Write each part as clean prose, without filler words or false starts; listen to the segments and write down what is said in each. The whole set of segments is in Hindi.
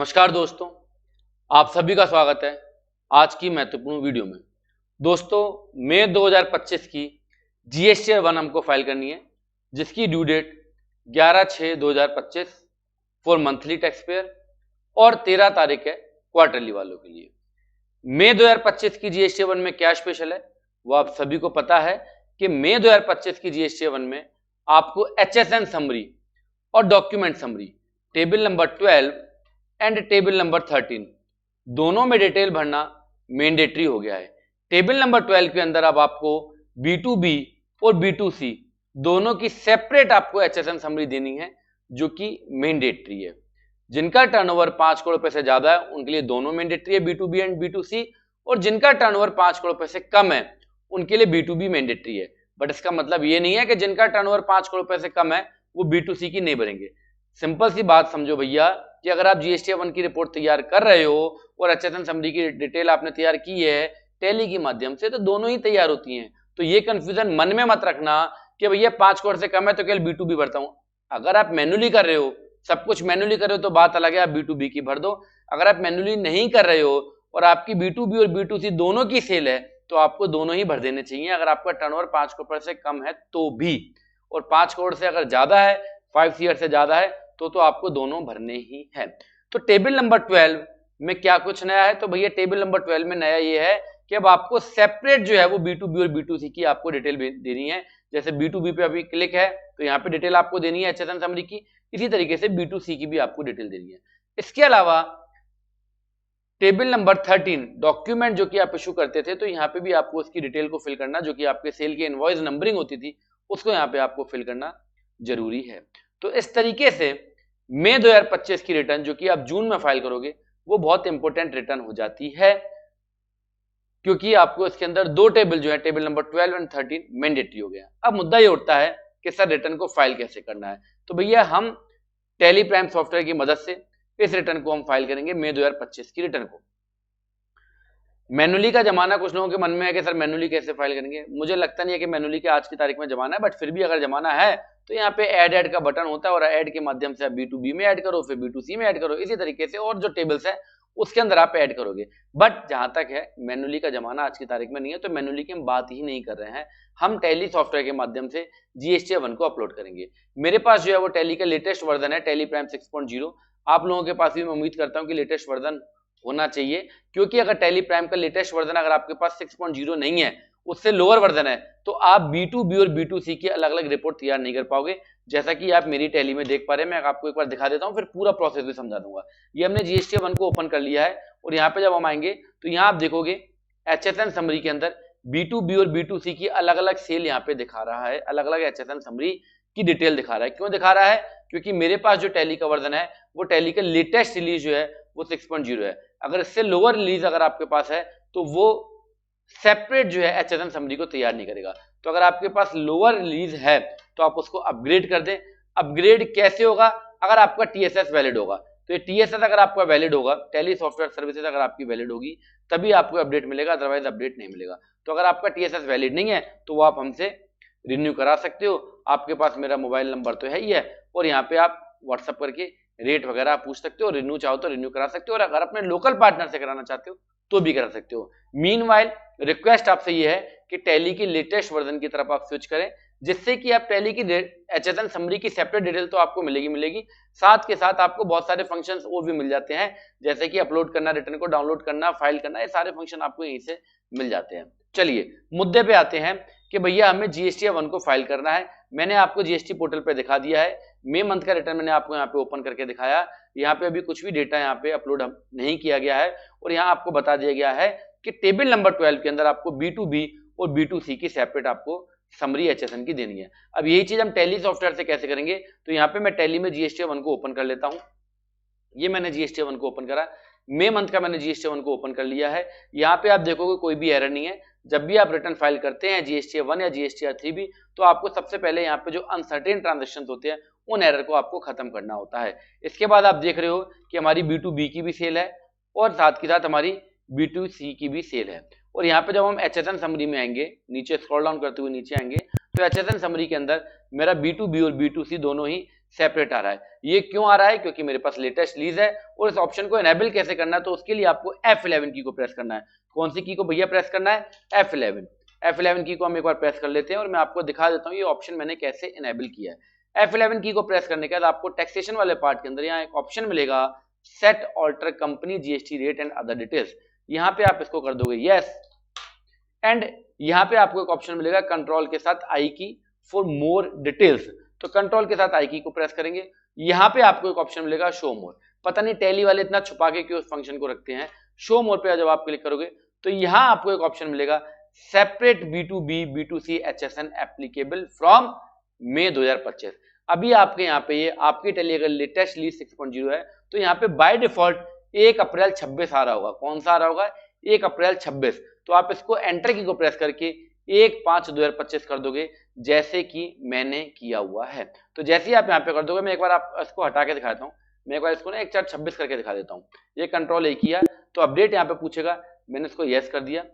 नमस्कार दोस्तों, आप सभी का स्वागत है आज की महत्वपूर्ण वीडियो में। दोस्तों, मई 2025 की जीएसटी 1 हमको फाइल करनी है, जिसकी due date 11/6/2025 for monthly tax payer और 13 तारीख है क्वार्टरली वालों के लिए। मई 2025 की जीएसटी 1 में क्या स्पेशल है वो आप सभी को पता है कि मई 2025 की जीएसटी 1 में आपको एचएसएन समरी और document summary table number 12 and table number 13 दोनों में डिटेल भरना मैंडेटरी हो गया है। टेबल नंबर 12 के अंदर अब आपको B2B और B2C दोनों की सेपरेट आपको एचएसएन समरी देनी है, जो कि मैंडेटरी है। जिनका टर्नओवर 5 करोड़ रुपए से ज्यादा है उनके लिए दोनों मैंडेटरी है, B2B एंड B2C, और जिनका टर्नओवर 5 करोड़ रुपए से कम है उनके लिए B2B मैंडेटरी है। बट इसका मतलब ये नहीं है कि जिनका टर्नओवर 5 करोड़ रुपए से कम है वो B2C की नहीं भरेंगे। सिंपल सी बात समझो भैया कि अगर आप जीएसटी 1 की रिपोर्ट तैयार कर रहे हो और एचएसएन समरी की डिटेल आपने तैयार की है टैली के माध्यम से, तो दोनों ही तैयार होती हैं। तो ये कंफ्यूजन मन में मत रखना कि भैया 5 करोड़ से कम है तो केवल B2B भरता हूं। अगर आप मैन्युअली कर रहे हो, सब कुछ मैन्युअली कर रहे हो तो बात अलग है, आप B2B की भर दो। अगर आप मैन्युअली नहीं कर रहे हो और आपकी B2B और B2C दोनों की सेल है तो आपको दोनों ही भर देने चाहिए, अगर आपका टर्नओवर 5 करोड़ से कम है तो भी। और 5 करोड़ से अगर ज्यादा है, 5 ईयर से ज्यादा है तो आपको दोनों भरने ही है। तो टेबल नंबर 12 में क्या कुछ नया है, तो भैया टेबल नंबर 12 में नया ये है कि अब आपको सेपरेट जो है वो B2B और B2C की आपको डिटेल देनी है। जैसे B2B पे अभी क्लिक है तो यहाँ पे डिटेल आपको देनी है एचएसएन समरी की, इसी तरीके से B2C की भी आपको डिटेल देनी है। इसके अलावा टेबल नंबर 13 डॉक्यूमेंट जो कि आप इशू करते थे, तो यहाँ पे भी आपको उसकी डिटेल को फिल करना, जो कि आपके सेल की इनवॉइस नंबरिंग होती थी उसको यहाँ पे आपको फिल करना जरूरी है। तो इस तरीके से मई 2025 की रिटर्न जो कि आप जून में फाइल करोगे वो बहुत इंपॉर्टेंट रिटर्न हो जाती है, क्योंकि आपको इसके अंदर दो टेबल जो है टेबल नंबर 12 एंड 13 मैंडेटरी हो गया। अब मुद्दा ये उठता है कि सर रिटर्न को फाइल कैसे करना है, तो भैया हम टैली प्राइम सॉफ्टवेयर की मदद से इस रिटर्न को हम फाइल करेंगे मई 2025 की रिटर्न को। मैनुअली का जमाना कुछ लोगों के मन में है कि सर मैनुअली कैसे फाइल करेंगे। मुझे लगता नहीं है कि मैनुअली के आज की तारीख में जमाना है, बट फिर भी अगर जमाना है तो यहाँ पे ऐड का बटन होता है और ऐड के माध्यम से आप B2B में ऐड करो, फिर B2C में ऐड करो, इसी तरीके से और जो टेबल्स है उसके अंदर आप ऐड करोगे। बट जहां तक है मैनुअली का जमाना आज की तारीख में नहीं है, तो मैनुअली की हम बात ही नहीं कर रहे हैं, हम टैली सॉफ्टवेयर के माध्यम से जीएसटी 1 को अपलोड करेंगे। मेरे पास जो है वो टैली का लेटेस्ट वर्जन है, टैली प्राइम 6.0। आप लोगों के पास भी मैं उम्मीद करता हूँ कि लेटेस्ट वर्जन होना चाहिए, क्योंकि अगर टैली प्राइम का लेटेस्ट वर्जन अगर आपके पास 6.0 नहीं है, उससे लोअर वर्जन है, तो आप B2B और B2C की अलग अलग रिपोर्ट तैयार नहीं कर पाओगे। जैसा कि आप मेरी टैली में देख पा रहे हैं, मैं आपको एक बार दिखा देता हूं, फिर पूरा प्रोसेस भी समझा दूंगा। ये हमने जीएसटी 1 को ओपन कर लिया है और यहाँ पे जब हम आएंगे तो यहाँ आप देखोगे एचएसएन समरी के अंदर B2B और B2C की अलग अलग सेल यहाँ पे दिखा रहा है, अलग अलग एचएसएन समरी की डिटेल दिखा रहा है। क्यों दिखा रहा है? क्योंकि मेरे पास जो टैली का वर्जन है वो टैली का लेटेस्ट रिलीज जो है वो 6.0 है। अगर इससे लोअर रिलीज अगर आपके पास है तो वो सेपरेट जो है एचएसएन समरी को तैयार नहीं करेगा। तो अगर आपके पास लोअर रिलीज है तो आप उसको अपग्रेड कर दें। अपग्रेड कैसे होगा? अगर आपका टीएसएस वैलिड होगा, तो ये टीएसएस अगर आपका वैलिड होगा, टैली सॉफ्टवेयर सर्विसेज अगर आपकी वैलिड होगी तभी आपको अपडेट मिलेगा, अदरवाइज अपडेट नहीं मिलेगा। तो अगर आपका टीएसएस वैलिड नहीं है तो वो आप हमसे रिन्यू करा सकते हो। आपके पास मेरा मोबाइल नंबर तो है ही है और यहाँ पे आप व्हाट्सएप करके रेट वगैरह पूछ सकते हो, रिन्यू चाहो तो रिन्यू करा सकते हो, और अगर अपने लोकल पार्टनर से कराना चाहते हो तो भी करा सकते हो। मीनवाइल रिक्वेस्ट आपसे ये है कि टैली की लेटेस्ट वर्जन की तरफ आप स्विच करें, जिससे कि आप टैली की एचएसएन समरी की सेपरेट डिटेल तो आपको मिलेगी, साथ के साथ आपको बहुत सारे फंक्शंस और भी मिल जाते हैं, जैसे कि अपलोड करना, रिटर्न को डाउनलोड करना, फाइल करना, ये सारे फंक्शन आपको यहीं से मिल जाते हैं। चलिए मुद्दे पे आते हैं कि भैया हमें जीएसटी 1 को फाइल करना है। मैंने आपको जीएसटी पोर्टल पे दिखा दिया है, मई मंथ का रिटर्न मैंने आपको यहाँ पे ओपन करके दिखाया। यहाँ पे अभी कुछ भी डेटा यहाँ पे अपलोड नहीं किया गया है और यहाँ आपको बता दिया गया है कि टेबल नंबर 12 के अंदर आपको B2B और B2C की सेपरेट आपको समरी एचएसएन की देनी है। अब यही चीज हम टैली सॉफ्टवेयर से कैसे करेंगे, तो यहाँ पे मैं टैली में जीएसटी 1 को ओपन कर लेता हूँ। ये मैंने जीएसटी 1 को ओपन करा, मई मंथ का मैंने जीएसटी 1 को ओपन कर लिया है। यहाँ पे आप देखोगे कोई भी एरर नहीं है। जब भी आप रिटर्न फाइल करते हैं जीएसटी 1 या जीएसटी 3 भी, तो आपको सबसे पहले यहाँ पे जो अनसर्टेन ट्रांजेक्शन होते हैं उन एरर को आपको खत्म करना होता है। इसके बाद आप देख रहे हो कि हमारी B2B की भी सेल है और साथ के साथ हमारी B2C की भी सेल है। और यहाँ पे जब हम एचएसएन समरी में आएंगे, नीचे स्क्रॉल डाउन करते हुए नीचे आएंगे, तो एचएसएन समरी के अंदर मेरा B2B और B2C दोनों ही सेपरेट आ रहा है। ये क्यों आ रहा है? क्योंकि मेरे पास लेटेस्ट रिलीज है और इस ऑप्शन को एनेबल कैसे करना है, तो उसके लिए आपको F11 की को प्रेस करना है। कौन सी की को भैया प्रेस करना है? F11। F11 की को हम एक बार प्रेस कर लेते हैं और मैं आपको दिखा देता हूं ये ऑप्शन मैंने कैसे एनेबल किया है। F11 की को प्रेस करने के बाद आपको टैक्सेशन वाले पार्ट के अंदर यहाँ एक ऑप्शन मिलेगा, set alter company GST rate and other details. यहाँ पे आप इसको कर दोगे यस, एंड यहाँ पे आपको एक ऑप्शन मिलेगा कंट्रोल के साथ आई की फॉर मोर डिटेल्स। तो कंट्रोल के साथ आई की को प्रेस करेंगे, यहाँ पे आपको एक ऑप्शन मिलेगा शो मोर। पता नहीं टैली वाले इतना छुपा के क्यों उस फंक्शन को रखते हैं। शो मोर पे जब आप क्लिक करोगे तो यहाँ आपको एक ऑप्शन मिलेगा separate B2B B2C HSN applicable from May 2025। अभी आपके यहाँ पे ये आपकी टैली अगर लेटेस्ट रिलीज 6.0 है तो यहाँ पे बाय डिफॉल्ट 1 अप्रैल 26 आ रहा होगा। कौन सा आ रहा होगा? 1 अप्रैल 26। तो आप इसको एंटर की को प्रेस करके 1/5/2025 कर दोगे, जैसे कि मैंने किया हुआ है। तो जैसे ही आप यहाँ पे कर दोगे, मैं एक बार आप इसको हटा के दिखाता हूँ। मैं एक बार इसको ना 1/4/26 करके दिखा देता हूँ। ये कंट्रोल A किया तो अपडेट यहाँ पे पूछेगा, मैंने इसको यस कर दिया।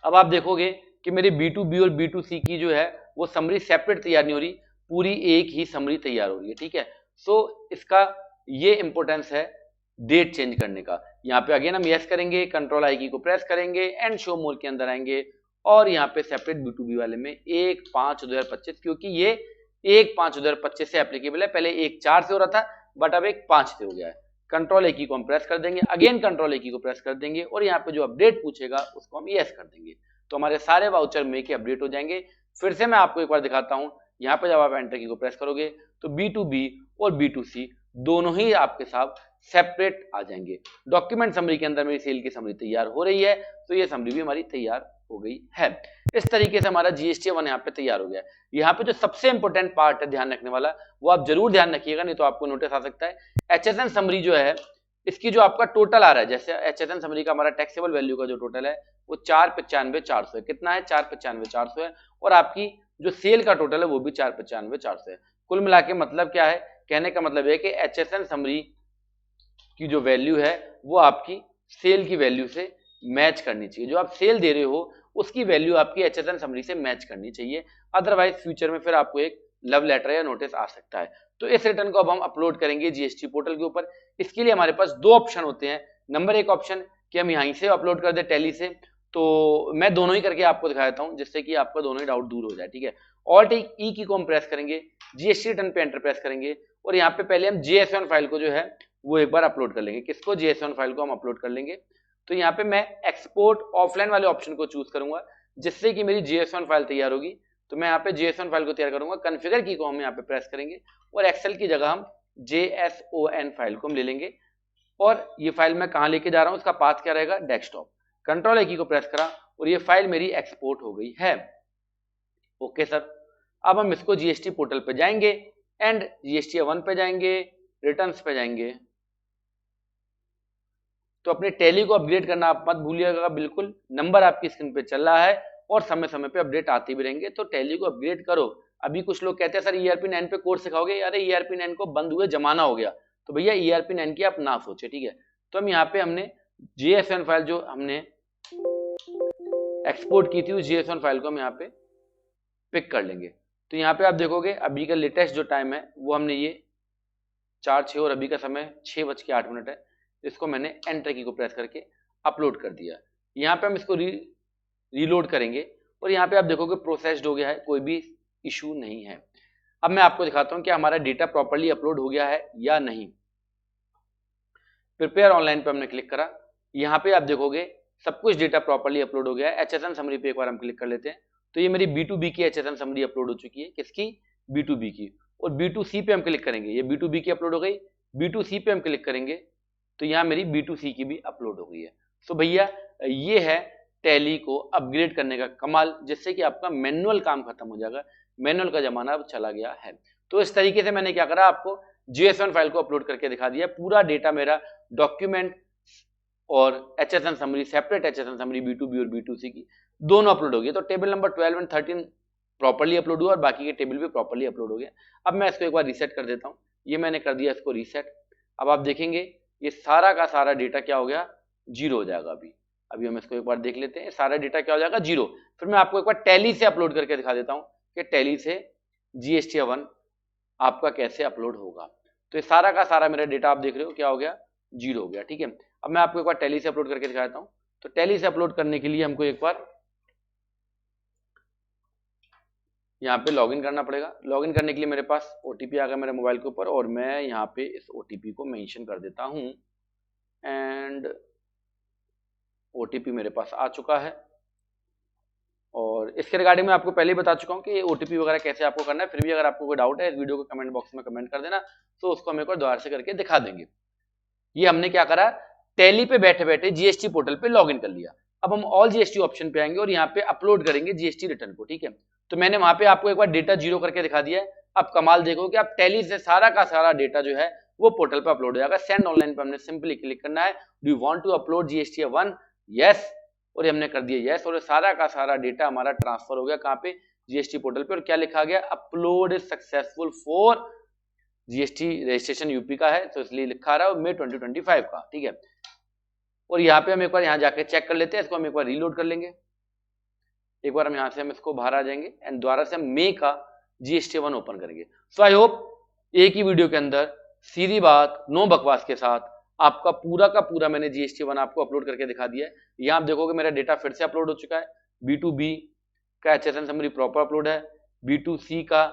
अब आप देखोगे कि मेरी B2B और B2C की जो है वो समरी सेपरेट तैयार नहीं हो रही, पूरी एक ही समरी तैयार हो रही है। ठीक है, सो इसका ये इंपॉर्टेंस है डेट चेंज करने का। यहाँ पे अगेन हम यस करेंगे, कंट्रोल आई की को प्रेस करेंगे एंड शो मोर के अंदर आएंगे और यहाँ पे सेपरेट B2B वाले में 1/5/2025, क्योंकि ये 1/5/2025 से एप्लीकेबल है। पहले 1/4 से हो रहा था बट अब 1/5 से हो गया है। कंट्रोल ए की को हम प्रेस कर देंगे, अगेन कंट्रोल ए की को प्रेस कर देंगे और यहाँ पे जो अपडेट पूछेगा उसको हम यस कर देंगे। तो हमारे सारे वाउचर में के अपडेट हो जाएंगे। फिर से मैं आपको एक बार दिखाता हूँ। यहाँ पे जब आप एंटर की को प्रेस करोगे तो B2B और B2C दोनों ही आपके साथ सेपरेट आ जाएंगे। डॉक्यूमेंट समरी के अंदर मेरी सेल की समरी तैयार हो रही है, तो ये समरी भी हमारी तैयार हो गई है। इस तरीके से हमारा GST-1 यहाँ पे तैयार हो गया है। यहाँ पे जो सबसे इंपॉर्टेंट पार्ट है ध्यान रखने वाला, वो आप जरूर ध्यान रखिएगा, नहीं तो आपको नोटिस आ सकता है। HSN समरी जो है इसकी जो आपका टोटल आ रहा है, जैसे HSN समरी का हमारा टैक्सेबल वैल्यू का जो टोटल है वो 495,400 है। कितना है? 495,400 है। और आपकी जो सेल का टोटल है वो भी 495,400 है। कुल मिला के मतलब क्या है? कहने का मतलब है कि HSN समरी की जो वैल्यू है वो आपकी सेल की वैल्यू से मैच करनी चाहिए। जो आप सेल दे रहे हो उसकी वैल्यू आपकी HSN समरी से मैच करनी चाहिए, अदरवाइज फ्यूचर में फिर आपको एक लव लेटर या नोटिस आ सकता है। तो इस रिटर्न को अब हम अपलोड करेंगे GST पोर्टल के ऊपर। इसके लिए हमारे पास दो ऑप्शन होते हैं। नंबर एक ऑप्शन कि हम यहीं से अपलोड कर दे टैली से, तो मैं दोनों ही करके आपको दिखा देता हूं जिससे कि आपका दोनों ही डाउट दूर हो जाए। ठीक है, ऑल्ट ई की को हम प्रेस करेंगे, GST रिटर्न पे एंटर प्रेस करेंगे और यहाँ पे पहले हम JS1 फाइल को जो है वो एक बार अपलोड कर लेंगे। किसको? JS1 फाइल को हम अपलोड कर लेंगे। तो यहाँ पे मैं एक्सपोर्ट ऑफलाइन वाले ऑप्शन को चूज करूंगा जिससे कि मेरी JS1 फाइल तैयार होगी। तो मैं यहाँ पे JS1 फाइल को तैयार करूंगा। कॉन्फ़िगर की को हम यहाँ पे प्रेस करेंगे और एक्सेल की जगह हम JSON फाइल को हम ले लेंगे और ये फाइल मैं कहाँ लेके जा रहा हूँ, इसका पाथ क्या रहेगा? डेस्कटॉप। कंट्रोल ए की को प्रेस करा और ये फाइल मेरी एक्सपोर्ट हो गई है। ओके सर, अब हम इसको GST पोर्टल पे जाएंगे एंड GST-1 पे जाएंगे, रिटर्न्स पे जाएंगे। तो अपने टैली को अपग्रेड करना आप मत भूलिएगा बिल्कुल। नंबर आपकी स्क्रीन पे चल रहा है और समय समय पे अपडेट आते भी रहेंगे, तो टैली को अपग्रेड करो। अभी कुछ लोग कहते हैं सर ERP9 पे कोर्स सिखाओगे। अरे ERP9 को बंद हुए जमाना हो गया, तो भैया ERP9 की आप ना सोचे। ठीक है, तो हम यहाँ पे हमने JSON फाइल जो हमने एक्सपोर्ट की थी उस JSON फाइल को हम यहाँ पे पिक कर लेंगे। तो यहाँ पे आप देखोगे अभी का लेटेस्ट जो टाइम है वो हमने ये 4:06 और अभी का समय 6:08 है। इसको मैंने एंटर की को प्रेस करके अपलोड कर दिया। यहाँ पे हम इसको रीलोड करेंगे और यहाँ पे आप देखोगे प्रोसेस्ड हो गया है, कोई भी इशू नहीं है। अब मैं आपको दिखाता हूँ कि हमारा डेटा प्रॉपर्ली अपलोड हो गया है या नहीं। प्रिपेयर ऑनलाइन पे हमने क्लिक करा, यहाँ पे आप देखोगे सब कुछ डेटा प्रॉपर्ली अपलोड हो गया है। HSN समरी पे एक बार हम क्लिक कर लेते हैं, तो ये मेरी B2B की HSN समरी अपलोड हो चुकी है। किसकी? B2B की। और B2C पे हम क्लिक करेंगे, ये B2B की अपलोड हो गई। B2C पे हम क्लिक करेंगे तो यहाँ मेरी B2C की भी अपलोड हो गई है। तो भैया ये है टैली को अपग्रेड करने का कमाल, जिससे कि आपका मैनुअल काम खत्म हो जाएगा। मैनुअल का जमाना अब चला गया है। तो इस तरीके से मैंने क्या करा, आपको JSON फाइल को अपलोड करके दिखा दिया। पूरा डेटा मेरा डॉक्यूमेंट और HSN summary, separate HSN summary B2B और B2C की दोनों अपलोड हो गई। तो table number 12 and 13 properly upload हुआ और बाकी के टेबल भी प्रॉपर्ली अपलोड हो गया। अब मैं इसको एक बार रीसेट कर देता हूँ। ये मैंने कर दिया इसको रीसेट। अब आप देखेंगे ये सारा का सारा डेटा क्या हो गया? जीरो हो जाएगा। अभी हम इसको एक बार देख लेते हैं। सारा डेटा क्या हो जाएगा? जीरो। फिर मैं आपको एक बार टैली से अपलोड करके दिखा देता हूँ कि टैली से GST-1 आपका कैसे अपलोड होगा। तो ये सारा का सारा मेरा डेटा आप देख रहे हो क्या हो गया, 0 हो गया। ठीक है, अब मैं आपको एक बार टैली से अपलोड करके दिखाता हूँ। तो टैली से अपलोड करने के लिए हमको एक बार यहाँ पे लॉगिन करना पड़ेगा। लॉगिन करने के लिए मेरे पास ओटीपी आ गया मेरे मोबाइल के ऊपर, और मैं यहाँ पे इस ओटीपी को मेंशन कर देता हूँ। एंड ओटीपी मेरे पास आ चुका है, और इसके रिगार्डिंग मैं आपको पहले ही बता चुका हूँ कि ओटीपी वगैरह कैसे आपको करना है। फिर भी अगर आपको कोई डाउट है इस वीडियो को कमेंट बॉक्स में कमेंट कर देना, तो उसको हम एक बार दोबारा से करके दिखा देंगे। ये हमने क्या करा, टैली पे बैठे बैठे जीएसटी पोर्टल पे लॉगिन कर लिया। अब हम ऑल जीएसटी ऑप्शन पे आएंगे और यहाँ पे अपलोड करेंगे जीएसटी रिटर्न को। ठीक है, तो मैंने वहां पे आपको एक बार डेटा 0 करके दिखा दिया है। अब कमाल देखो कि आप टैली से सारा का सारा डेटा जो है वो पोर्टल पे अपलोड हो जाएगा। सेंड ऑनलाइन पे हमने सिंपली क्लिक करना है। Do you want to upload GST 1? Yes, और हमने कर दिया यस, और सारा का सारा डेटा हमारा ट्रांसफर हो गया कहाँ पे, जीएसटी पोर्टल पे। और क्या लिखा गया, upload is successful for GST registration UP का है, तो इसलिए लिखा रहा है मई 2025 का। ठीक है, और यहाँ पे हम एक बार यहाँ जाके चेक कर लेते हैं, इसको हम एक बार रीलोड कर लेंगे। एक बार हम यहाँ से हम इसको बाहर आ जाएंगे एंड दोबारा से हम मई का जीएसटी 1 ओपन करेंगे। सो आई होप एक ही वीडियो के अंदर सीधी बात नो बकवास के साथ आपका पूरा का पूरा मैंने जीएसटी 1 आपको अपलोड करके दिखा दिया है। यहाँ आप देखोगे मेरा डेटा फिर से अपलोड हो चुका है। B2B का HSN समरी प्रॉपर अपलोड है, B2C का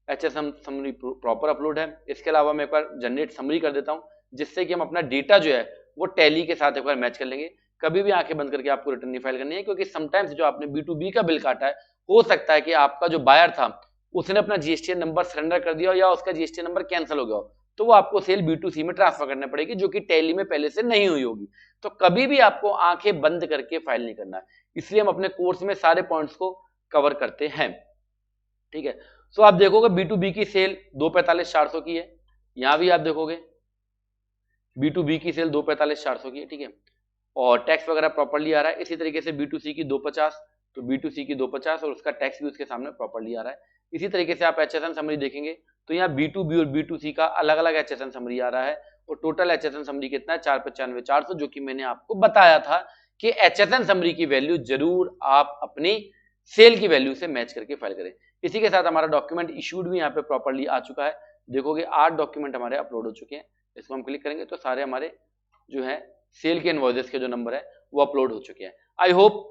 HSN समरी प्रॉपर अपलोड है। इसके अलावा मैं एक बार जनरेट समरी कर देता हूँ, जिससे कि हम अपना डेटा जो है वो टैली के साथ एक बार मैच कर लेंगे। कभी भी आंखें बंद करके आपको रिटर्न नहीं फाइल करनी है, क्योंकि समटाइम्स जो आपने B2B का बिल काटा है, हो सकता है कि आपका जो बायर था उसने अपना जीएसटी नंबर सरेंडर कर दिया हो या उसका जीएसटी नंबर कैंसिल हो गया हो, तो वो आपको सेल B2C में ट्रांसफर करना पड़ेगी, जो कि टैली में पहले से नहीं हुई होगी। तो कभी भी आपको आंखें बंद करके फाइल नहीं करना है, इसलिए हम अपने कोर्स में सारे पॉइंट्स को कवर करते हैं। ठीक है, सो आप देखोगे B2B की सेल 245,400 की है, यहां भी आप देखोगे B2B की सेल 245,400 की है। ठीक है, और टैक्स वगैरह प्रॉपर्ली आ रहा है। इसी तरीके से B2C की 250, तो B2C की 250 और उसका टैक्स भी उसके सामने प्रॉपर्ली आ रहा है। इसी तरीके से आप HSN समरी देखेंगे तो यहाँ B2B और B2C का अलग अलग HSN समरी आ रहा है, और टोटल HSN समरी कितना है 495,400, जो कि मैंने आपको बताया था कि HSN समरी की वैल्यू जरूर आप अपनी सेल की वैल्यू से मैच करके फाइल करें। इसी के साथ हमारा डॉक्यूमेंट इशूड भी यहाँ पे प्रॉपर्ली आ चुका है। देखोगे 8 डॉक्यूमेंट हमारे अपलोड हो चुके हैं। इसको हम क्लिक करेंगे तो सारे हमारे जो है सेल के इनवॉइसेस के जो नंबर है वो अपलोड हो चुके हैं। आई होप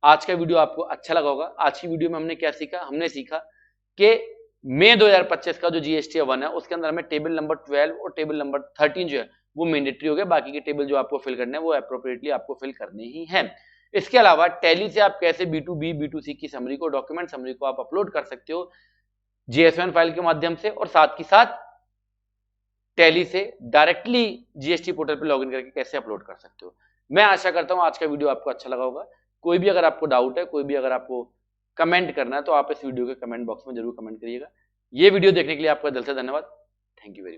आज का वीडियो आपको अच्छा लगा होगा। आज की वीडियो में हमने क्या सीखा, हमने सीखा कि मई 2025 का जो जीएसटी 1 है उसके अंदर हमें टेबल नंबर 12 और टेबल नंबर 13 जो है वो मैंडेटरी हो गया। बाकी के टेबल जो आपको फिल करने हैं वो एप्रोप्रिएटली आपको फिल करने ही हैं। इसके अलावा टैली से आप कैसे B2B B2C की समरी को, डॉक्यूमेंट समरी को आप अपलोड कर सकते हो JS1 फाइल के माध्यम से, और साथ ही साथ टैली से डायरेक्टली जीएसटी पोर्टल पे लॉगिन करके कैसे अपलोड कर सकते हो। मैं आशा करता हूं आज का वीडियो आपको अच्छा लगा होगा। कोई भी अगर आपको डाउट है, कोई भी अगर आपको कमेंट करना है, तो आप इस वीडियो के कमेंट बॉक्स में जरूर कमेंट करिएगा। ये वीडियो देखने के लिए आपका दिल से धन्यवाद। Thank you very much.